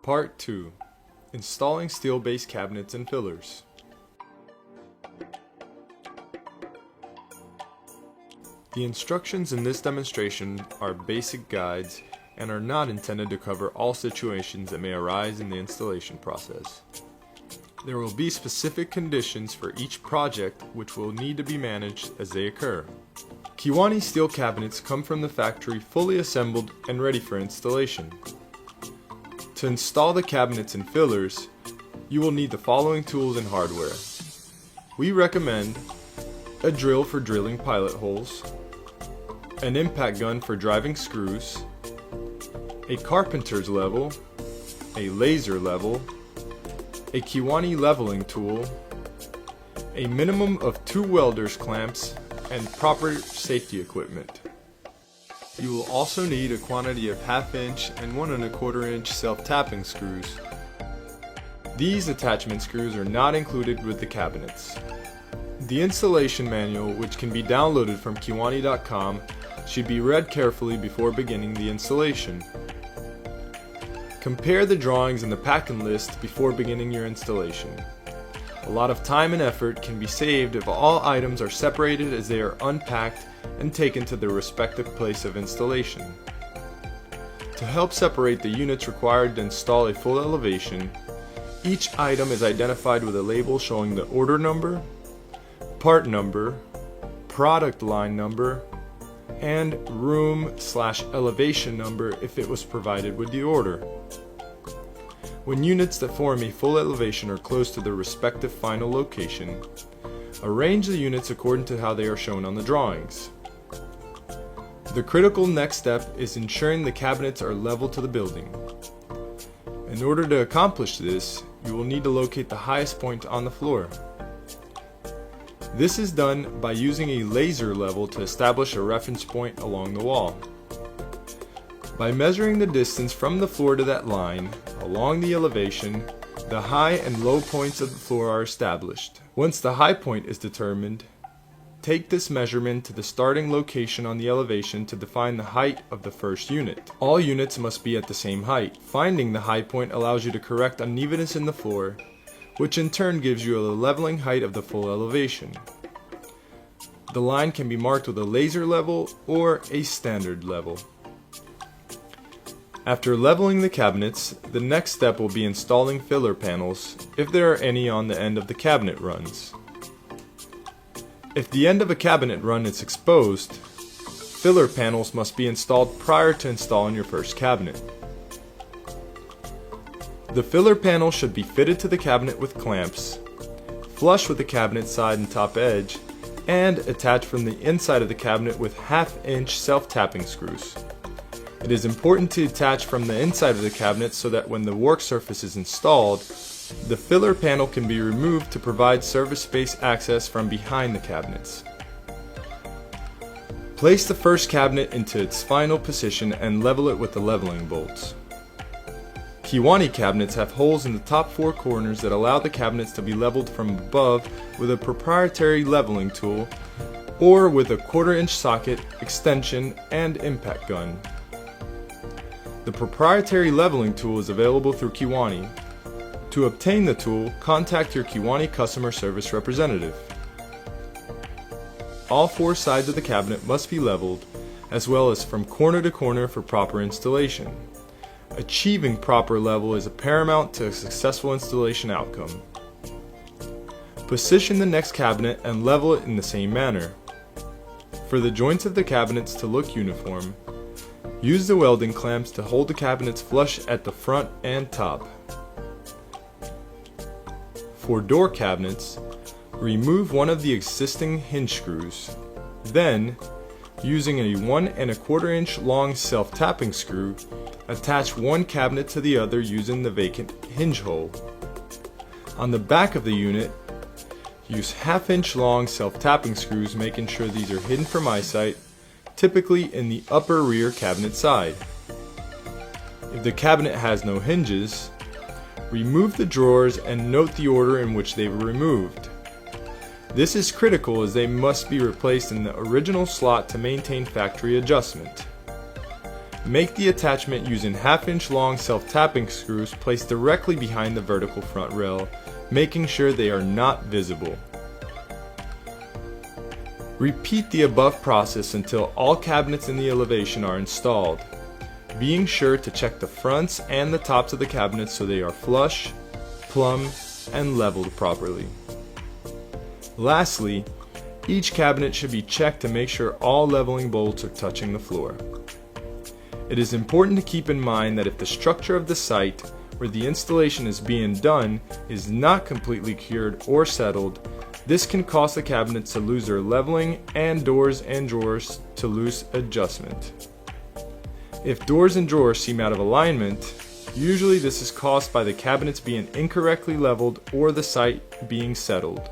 Part 2. Installing steel-based cabinets and fillers. The instructions in this demonstration are basic guides and are not intended to cover all situations that may arise in the installation process. There will be specific conditions for each project which will need to be managed as they occur. Kewaunee steel cabinets come from the factory fully assembled and ready for installation. To install the cabinets and fillers, you will need the following tools and hardware. We recommend a drill for drilling pilot holes, an impact gun for driving screws, a carpenter's level, a laser level, a Kewaunee leveling tool, a minimum of 2 welder's clamps, and proper safety equipment. You will also need a quantity of 1/2 inch and 1 1/4 inch self-tapping screws. These attachment screws are not included with the cabinets. The installation manual, which can be downloaded from Kewaunee.com, should be read carefully before beginning the installation. Compare the drawings and the packing list before beginning your installation. A lot of time and effort can be saved if all items are separated as they are unpacked and taken to their respective place of installation. To help separate the units required to install a full elevation, each item is identified with a label showing the order number, part number, product line number, and room/elevation number if it was provided with the order. When units that form a full elevation are close to their respective final location, arrange the units according to how they are shown on the drawings. The critical next step is ensuring the cabinets are level to the building. In order to accomplish this, you will need to locate the highest point on the floor. This is done by using a laser level to establish a reference point along the wall. By measuring the distance from the floor to that line, along the elevation, the high and low points of the floor are established. Once the high point is determined, take this measurement to the starting location on the elevation to define the height of the first unit. All units must be at the same height. Finding the high point allows you to correct unevenness in the floor, which in turn gives you a leveling height of the full elevation. The line can be marked with a laser level or a standard level. After leveling the cabinets, the next step will be installing filler panels, if there are any on the end of the cabinet runs. If the end of a cabinet run is exposed, filler panels must be installed prior to installing your first cabinet. The filler panel should be fitted to the cabinet with clamps, flush with the cabinet side and top edge, and attached from the inside of the cabinet with 1/2 inch self-tapping screws. It is important to attach from the inside of the cabinet so that when the work surface is installed, the filler panel can be removed to provide service space access from behind the cabinets. Place the first cabinet into its final position and level it with the leveling bolts. Kewaunee cabinets have holes in the top 4 corners that allow the cabinets to be leveled from above with a proprietary leveling tool or with a 1/4 inch socket, extension, and impact gun. The proprietary leveling tool is available through Kewaunee. To obtain the tool, contact your Kewaunee customer service representative. All 4 sides of the cabinet must be leveled, as well as from corner to corner for proper installation. Achieving proper level is paramount to a successful installation outcome. Position the next cabinet and level it in the same manner. For the joints of the cabinets to look uniform, use the welding clamps to hold the cabinets flush at the front and top. For door cabinets, remove one of the existing hinge screws. Then, using a 1 1/4 inch long self-tapping screw, attach one cabinet to the other using the vacant hinge hole. On the back of the unit, use 1/2 inch long self-tapping screws, making sure these are hidden from eyesight, typically in the upper rear cabinet side. If the cabinet has no hinges, remove the drawers and note the order in which they were removed. This is critical as they must be replaced in the original slot to maintain factory adjustment. Make the attachment using 1/2-inch long self-tapping screws placed directly behind the vertical front rail, making sure they are not visible. Repeat the above process until all cabinets in the elevation are installed, being sure to check the fronts and the tops of the cabinets so they are flush, plumb, and leveled properly. Lastly, each cabinet should be checked to make sure all leveling bolts are touching the floor. It is important to keep in mind that if the structure of the site where the installation is being done is not completely cured or settled, this can cause the cabinets to lose their leveling and doors and drawers to lose adjustment. If doors and drawers seem out of alignment, usually this is caused by the cabinets being incorrectly leveled or the site being settled.